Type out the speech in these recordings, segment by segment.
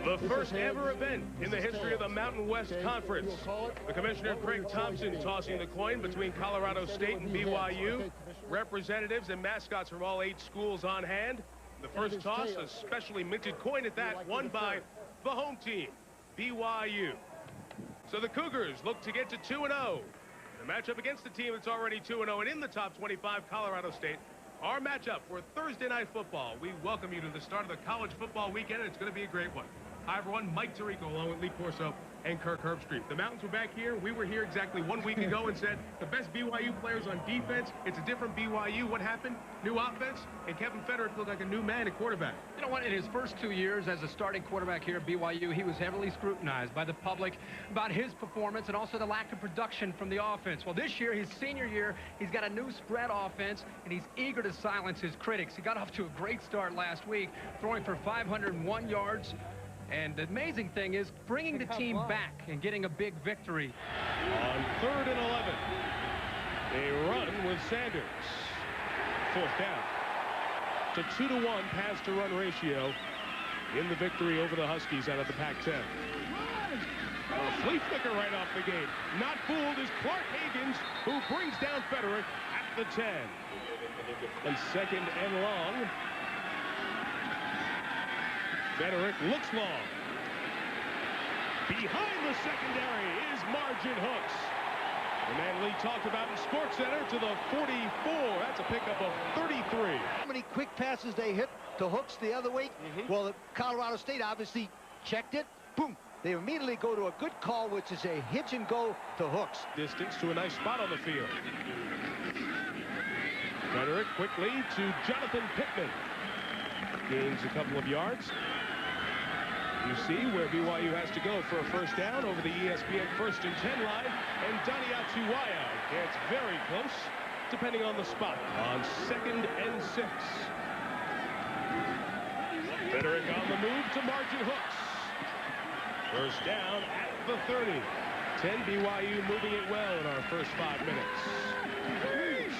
The first ever event in the history of the Mountain West Conference. The Commissioner, Craig Thompson, tossing the coin between Colorado State and BYU. Representatives and mascots from all 8 schools on hand. The first toss, a specially minted coin at that, won by the home team, BYU. So the Cougars look to get to 2-0. The matchup against the team that's already 2-0 and in the top 25, Colorado State. Our matchup for Thursday Night Football. We welcome you to the start of the college football weekend, and it's going to be a great one. Hi, everyone. Mike Tirico along with Lee Corso and Kirk Herbstreit. The Mountains were back here. We were here exactly 1 week ago and said the best BYU players on defense. It's a different BYU. What happened? New offense, and Kevin Federick looked like a new man at quarterback. You know what? In his first 2 years as a starting quarterback here at BYU, he was heavily scrutinized by the public about his performance and also the lack of production from the offense. Well, this year, his senior year, he's got a new spread offense, and he's eager to silence his critics. He got off to a great start last week, throwing for 501 yards. And the amazing thing is bringing the team back and getting a big victory. On 3rd and 11, a run with Sanders. 4th down. It's a 2-to-1 pass-to-run ratio in the victory over the Huskies out of the Pac-10. A flea flicker right off the gate. Not fooled is Clark Higgins, who brings down Federick at the 10. And 2nd and long. Federick looks long. Behind the secondary is Margin Hooks. The man Lee talked about in Sports Center to the 44. That's a pickup of 33. How many quick passes they hit to Hooks the other week? Well, Colorado State obviously checked it. Boom. They immediately go to a good call, which is a hitch and go to Hooks. Distance to a nice spot on the field. Federick quickly to Jonathan Pittman. Gains a couple of yards. You see where BYU has to go for a first down over the ESPN 1st and 10 line. And Daniatu Waya gets very close, depending on the spot, on 2nd and 6. Federick on the move to Margin Hooks. First down at the 30. 10 BYU moving it well in our first 5 minutes.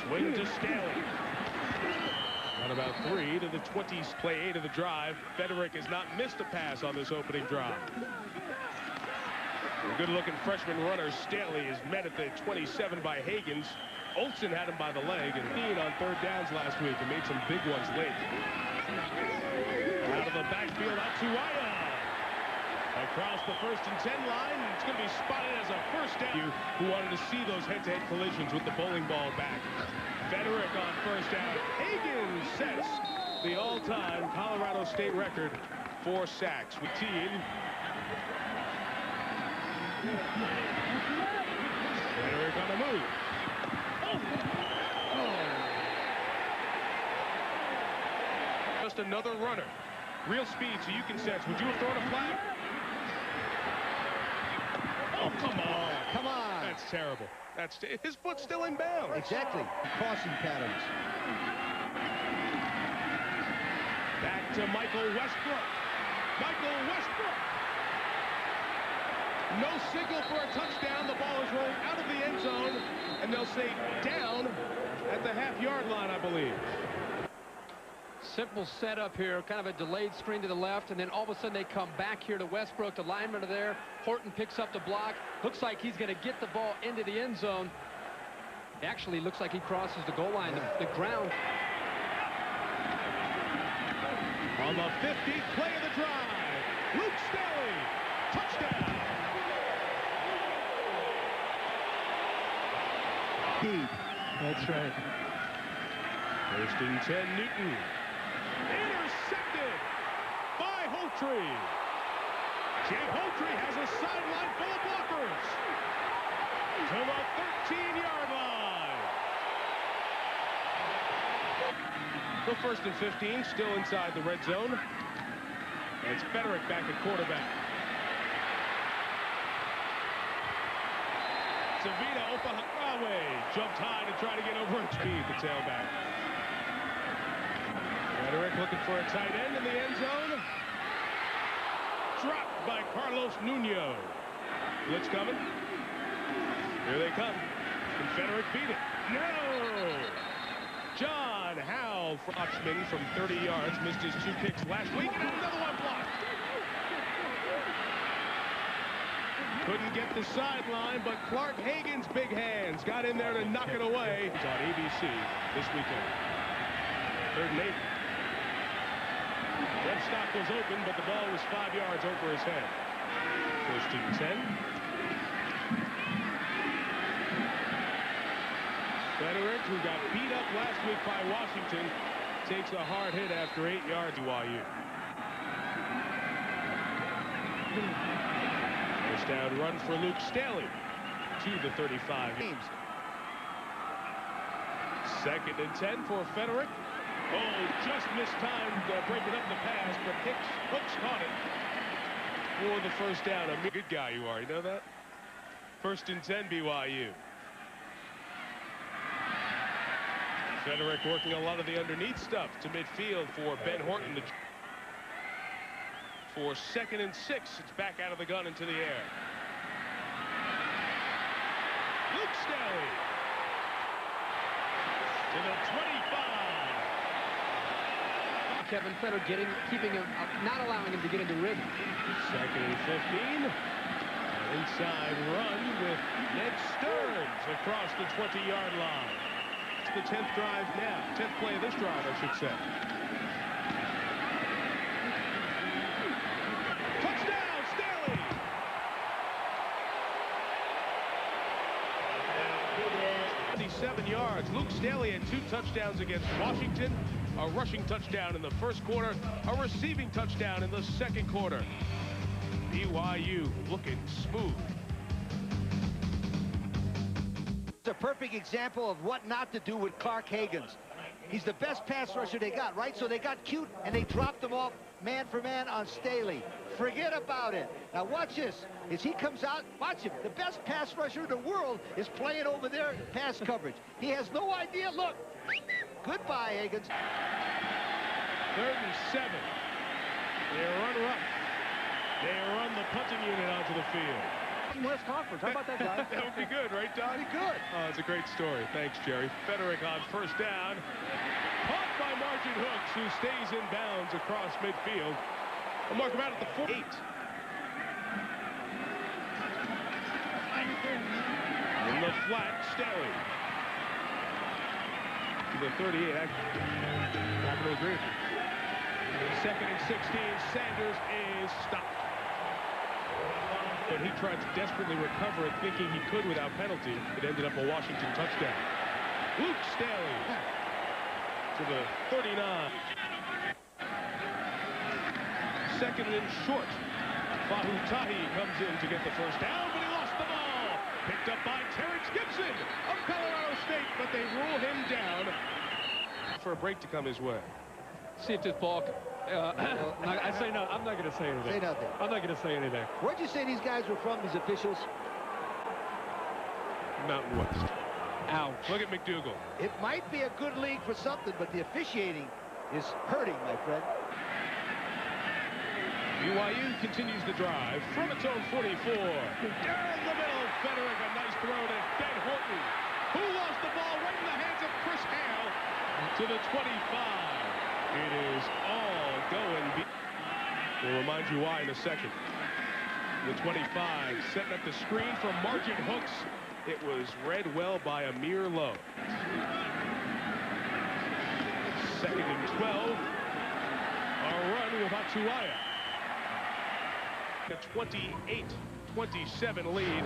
Swing to Staley. On about 3 to the 20s, play 8 of the drive. Federick has not missed a pass on this opening drive. A good-looking freshman runner, Staley, is met at the 27 by Higgins. Olsen had him by the leg and being on 3rd downs last week and made some big ones late. Out of the backfield, out to Waya. Across the 1st and 10 line, it's going to be spotted as a first down. Who wanted to see those head-to-head collisions with the bowling ball back. Federick on first down. Higgins sets the all-time Colorado State record for sacks with team. Federick on the move. Just another runner. Real speed, so you can sense. Would you have thrown a flag? Oh, come on. Come on. That's terrible. That's his foot's still in bounds. Exactly. Crossing patterns. Back to Michael Westbrook. Michael Westbrook. No signal for a touchdown. The ball is rolling out of the end zone, and they'll say down at the half-yard line, I believe. Simple setup here, kind of a delayed screen to the left, and then all of a sudden they come back here to Westbrook. The linemen are there. Horton picks up the block. Looks like he's going to get the ball into the end zone. Actually, looks like he crosses the goal line, the ground. On the 50th play of the drive, Luke Staley, touchdown. Speed. That's right. 1st and 10, Newton. Intercepted by Holtree. Jake Holtree has a sideline full of blockers to the 13-yard line. The 1st and 15, still inside the red zone. It's Federick back at quarterback. Savita Opaharawe jumped high to try to get over a speed, the tailback. Federick looking for a tight end in the end zone. Dropped by Carlos Nuno. Blitz coming. Here they come. Can Federick beat it? No! John Howell, Foxman from 30 yards, missed his 2 kicks last week, and another one blocked. Couldn't get the sideline, but Clark Hagan's big hands got in there to knock it away. It's on ABC this weekend. 3rd and 8. Webstock was open, but the ball was 5 yards over his head. 1st and 10. Frederick, who got beat up last week by Washington, takes a hard hit after 8 yards. BYU. First down run for Luke Staley to the 35. 2nd and 10 for Frederick. Oh, just mistimed breaking up the pass, but Hooks caught it for the first down. A good guy you are, you know that? 1st and 10 BYU. Frederick working a lot of the underneath stuff to midfield for Ben Horton. For 2nd and 6, it's back out of the gun into the air. Luke Staley to the 25. Kevin Fedor keeping him, not allowing him to get into rhythm. 2nd and 15. An inside run with Ned Stearns across the 20-yard line. It's the 10th drive now. 10th play of this drive, I should say. Touchdown, Staley! 27 yards. Luke Staley had 2 touchdowns against Washington. A rushing touchdown in the 1st quarter, a receiving touchdown in the 2nd quarter. BYU looking smooth. It's a perfect example of what not to do with Clark Hagan's. He's the best pass rusher they got, right? So they got cute and they dropped him off man for man on Staley. Forget about it. Now watch this. As he comes out, watch him. The best pass rusher in the world is playing over there in pass coverage. He has no idea. Look. Goodbye, Higgins. 3rd and 7. They run rough. They run the punting unit onto the field. West Conference. How about that, guy? That would be good, right, Don? Pretty good. Oh, it's a great story. Thanks, Jerry. Frederick on 1st down. Caught by Margin Hooks, who stays in bounds across midfield. We'll mark him out at the 8. In the flat, Staley. To the 38. I'm not going to agree. 2nd and 16. Sanders is stopped. But he tried to desperately recover it, thinking he could without penalty. It ended up a Washington touchdown. Luke Staley to the 39. 2nd and short. Fahutahi comes in to get the 1st down, but he lost the ball. Picked up by Terrence Gibson of Colorado State, but they rule him down for a break to come his way. See if this ball... I say no. I'm not going to say anything. Say nothing. I'm not going to say anything. Where'd you say these guys were from, these officials? Mountain West. Ouch. Look at McDougal. It might be a good league for something, but the officiating is hurting, my friend. BYU continues the drive from its own 44. Down the middle, Frederick, a nice throw to Ben Horton, who lost the ball right in the hands of Chris Hale to the 25. It is all going. We'll remind you why in a second. The 25 setting up the screen from Margin Hooks. It was read well by Amir Lowe. 2nd and 12. A run with Atuaya. A 28-27 lead.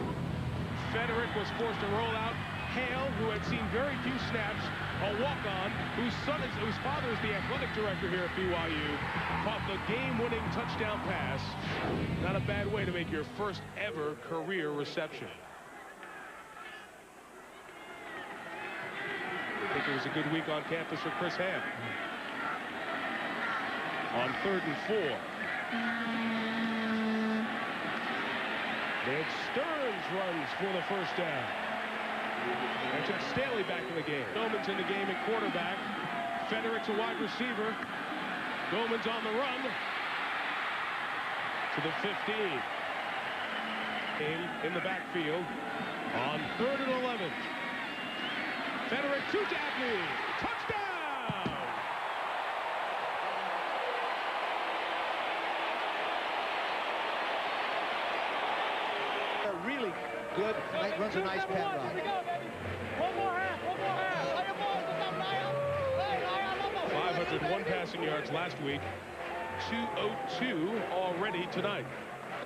Frederick was forced to roll out. Hale, who had seen very few snaps, a walk-on, whose father is the athletic director here at BYU, caught the game-winning touchdown pass. Not a bad way to make your first ever career reception. I think it was a good week on campus for Chris Ham. On 3rd and 4. Ned Stearns runs for the 1st down. And Jeff Staley back in the game. Bowman's in the game at quarterback. Frederick's a wide receiver. Bowman's on the run to the 15. In the backfield on 3rd and 11. Frederick to Dabney. Touchdown! Staley. Good. Runs a nice pad route. Here we go, baby. One more half. 501 passing yards last week. 202 already tonight.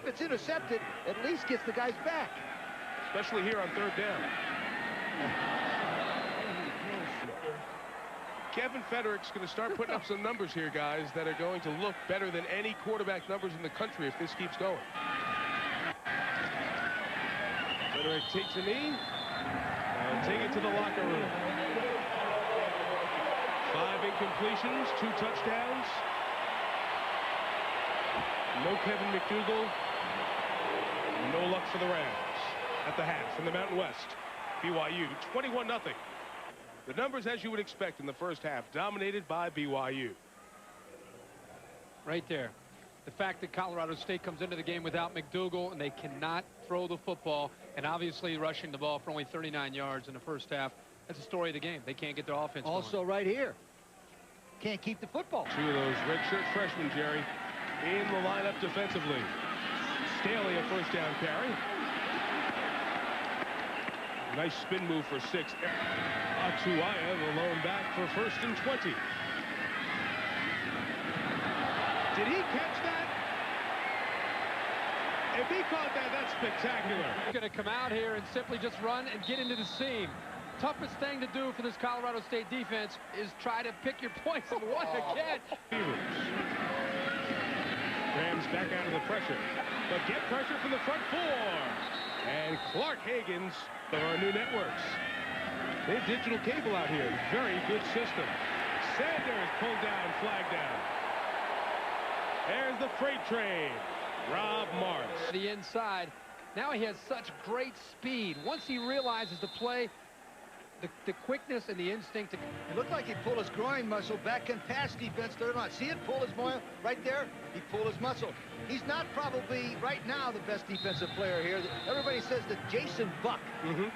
If it's intercepted, at least gets the guys back. Especially here on third down. Kevin Federick's going to start putting up some numbers here, guys, that are going to look better than any quarterback numbers in the country if this keeps going. Federick takes a knee and take it to the locker room. 5 incompletions, 2 touchdowns. No Kevin McDougal. No luck for the Rams at the half in the Mountain West. BYU 21-0. The numbers, as you would expect in the first half, dominated by BYU. Right there. The fact that Colorado State comes into the game without McDougal and they cannot throw the football, and obviously rushing the ball for only 39 yards in the first half, that's the story of the game. They can't get their offense also going. Right here. Can't keep the football. 2 of those redshirt freshmen, Jerry, in the lineup defensively. Staley a first down carry. Nice spin move for 6. Atuaya, the lone back for 1st and 20. Did he catch that? If he caught that, that's spectacular. He's going to come out here and simply just run and get into the seam. Toughest thing to do for this Colorado State defense is try to pick your points and what to catch. Rams back out of the pressure, but get pressure from the front 4. And Clark Hagan's of our new networks. They have digital cable out here. Very good system. Sanders pulled down, flag down. There's the freight train. Rob Morris. The inside. Now he has such great speed. Once he realizes the play, the quickness and the instinct. It looked like he pulled his groin muscle back in pass defense third line. See it? Pull his muscle right there. He pulled his muscle. He's not probably right now the best defensive player here. Everybody says that Jason Buck,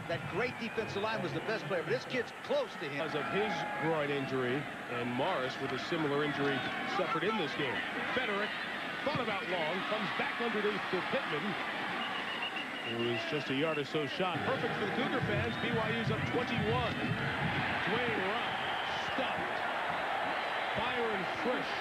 that great defensive line, was the best player, but this kid's close to him. Because of his groin injury, and Morris with a similar injury suffered in this game. Federick thought about long, comes back underneath to Pittman, who is just a yard or so shot. Perfect for the Cougar fans. BYU's up 21. Dwayne Rock stopped. Byron Frisch.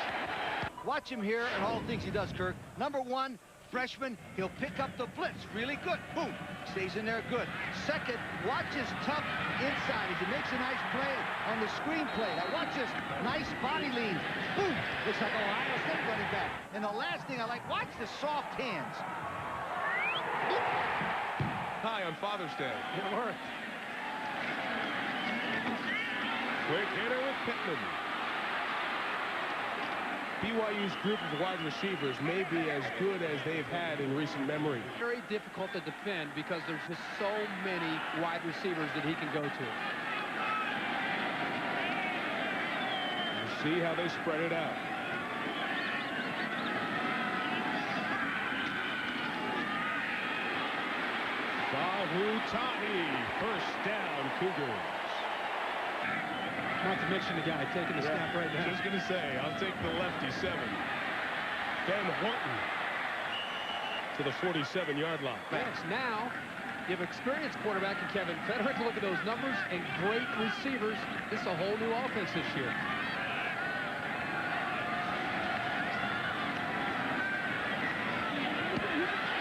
Watch him here and all the things he does, Kirk. Number 1, freshman, he'll pick up the blitz. Really good. Boom. Stays in there good. Second, watch his tough inside as he makes a nice play on the screen play. Now watch this nice body lean. Boom. Looks like Ohio State running back. And the last thing I like, watch the soft hands. High on Father's Day. It worked. Quick hitter with Pittman. BYU's group of wide receivers may be as good as they've had in recent memory. Very difficult to defend because there's just so many wide receivers that he can go to. We'll see how they spread it out. Tahi, first down, Cougars. Not to mention the guy taking the snap right now. Just going to say, I'll take the lefty 7. Ben Horton to the 47-yard line. Yes, now you have experienced quarterback in Kevin Federick. Look at those numbers and great receivers. This is a whole new offense this year.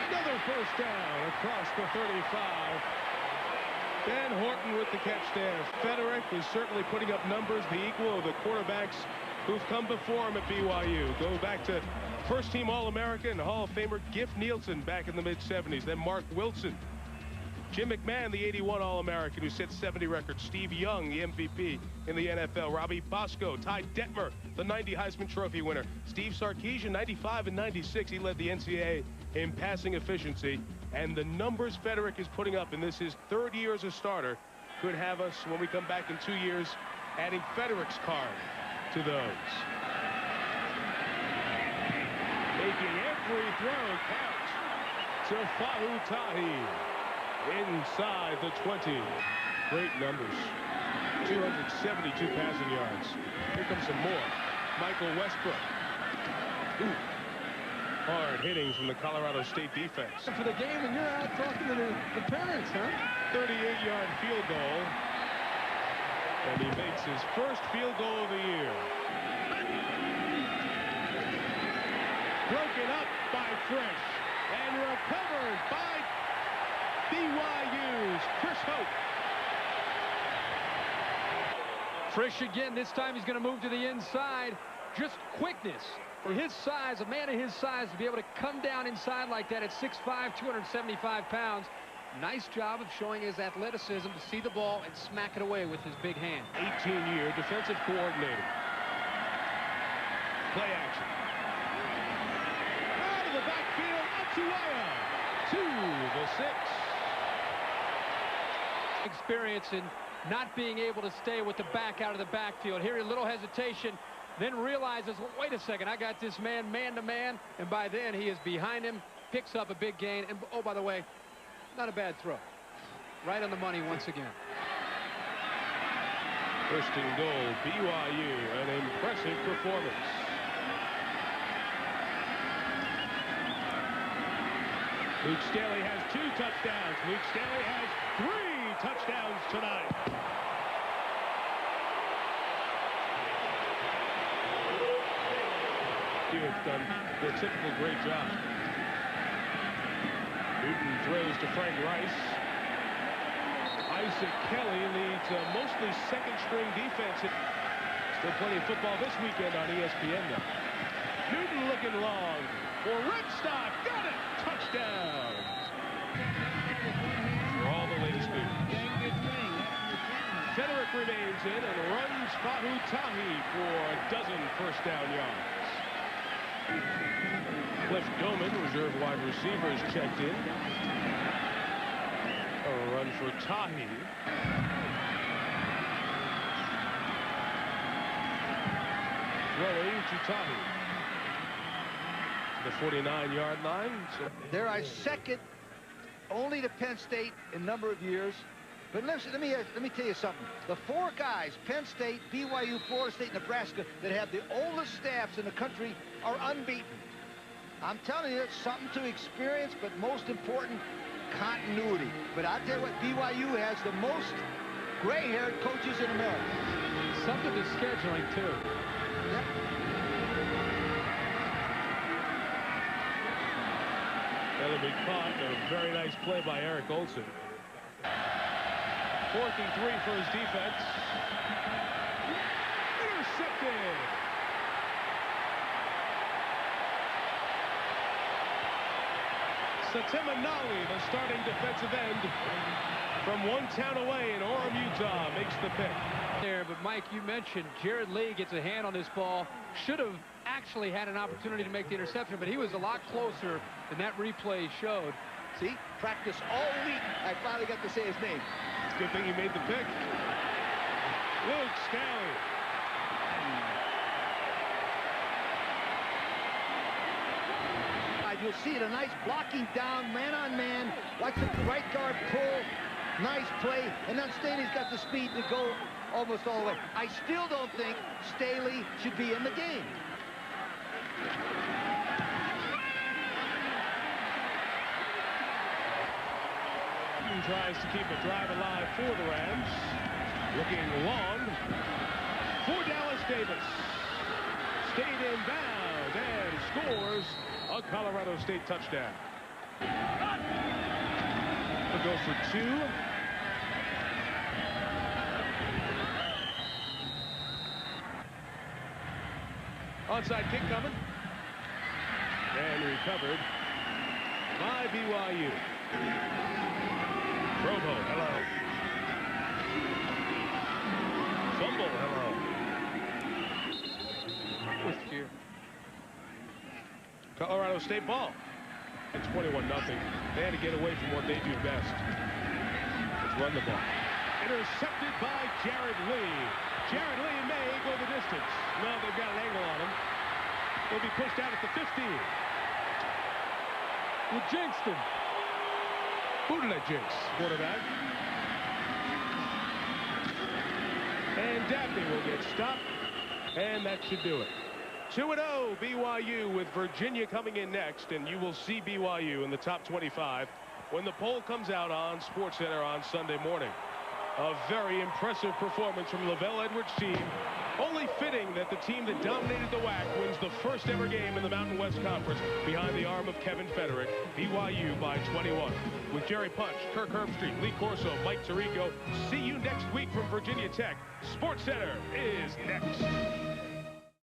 Another first down across the 35. Ben Horton with the catch there. Federick is certainly putting up numbers the equal of the quarterbacks who've come before him at BYU. Go back to first-team All-American and Hall of Famer Giff Nielsen back in the mid-70s. Then Mark Wilson. Jim McMahon, the 81 All-American who set 70 records. Steve Young, the MVP in the NFL. Robbie Bosco, Ty Detmer, the 90 Heisman Trophy winner. Steve Sarkisian, 95 and 96. He led the NCAA in passing efficiency. And the numbers Federick is putting up, and this is 3rd year as a starter, could have us, when we come back in 2 years, adding Federick's card to those. Making every throw count to Fahu Tahi inside the 20. Great numbers. 272 passing yards. Here comes some more. Michael Westbrook. Ooh. Hard hitting from the Colorado State defense. For the game, and you're out talking to the parents, huh? 38-yard field goal. And he makes his first field goal of the year. Broken up by Frisch. And recovered by BYU's Chris Hope. Frisch again. This time he's going to move to the inside. Just quickness. For his size, a man of his size, to be able to come down inside like that at 6'5", 275 pounds. Nice job of showing his athleticism to see the ball and smack it away with his big hand. 18-year defensive coordinator. Play action. Out of the backfield, Atsuaya to the 6. Experience in not being able to stay with the back out of the backfield. Here, a little hesitation, then realizes, well, wait a second, I got this man to man, and by then he is behind him, picks up a big gain, and oh, by the way, not a bad throw. Right on the money once again. First and goal, BYU, an impressive performance. Luke Staley has 2 touchdowns. Luke Staley has 3 touchdowns tonight. Stewart's done their typical great job. Newton throws to Frank Rice. Isaac Kelly leads a mostly second-string defense. Still plenty of football this weekend on ESPN now. Newton looking long for Redstock. Got it! Touchdown! For all the latest news. Federick remains in and runs Fahu Tahi for a dozen first-down yards. Cliff Doman, reserve wide receivers, checked in. A run for Tahi. Throwing to Tahi. The 49-yard line. So They're our second only to Penn State in a number of years. But listen, let me tell you something. The 4 guys, Penn State, BYU, Florida State, Nebraska, that have the oldest staffs in the country are unbeaten. I'm telling you, it's something to experience, but most important, continuity. But I'll tell you what, BYU has the most gray-haired coaches in America. Something to scheduling, too. Yep. that'll be caught. A very nice play by Eric Olson. 4th and 3 for his defense. Intercepted. Satimanali, the starting defensive end from one town away in Orem, Utah, makes the pick. There, but Mike, you mentioned Jared Lee gets a hand on this ball. Should have actually had an opportunity to make the interception, but he was a lot closer than that replay showed. See, practice all week. I finally got to say his name. It's a good thing he made the pick. Luke Staley. You'll see it, a nice blocking down, man-on-man. Watch the right guard pull. Nice play. And then Staley's got the speed to go almost all the way. I still don't think Staley should be in the game. Tries to keep a drive alive for the Rams. Looking long for Dallas Davis. Stayed in bounds and scores a Colorado State touchdown. We'll go for 2. Onside kick coming. And recovered by BYU. Provo, hello. Fumble, hello. Colorado State ball. It's 21-0. They had to get away from what they do best. Let's run the ball. Intercepted by Jared Lee. Jared Lee may go the distance. No, they've got an angle on him. He'll be pushed out at the 15. You jinxed him. Who did I jinx? Quarterback. And Dabney will get stopped. And that should do it. 2-0 BYU with Virginia coming in next, and you will see BYU in the top 25 when the poll comes out on SportsCenter on Sunday morning. A very impressive performance from Lavelle Edwards' team. Only fitting that the team that dominated the WAC wins the first ever game in the Mountain West Conference behind the arm of Kevin Federick. BYU by 21. With Jerry Punch, Kirk Herbstreit, Lee Corso, Mike Tirico. See you next week from Virginia Tech. SportsCenter is next.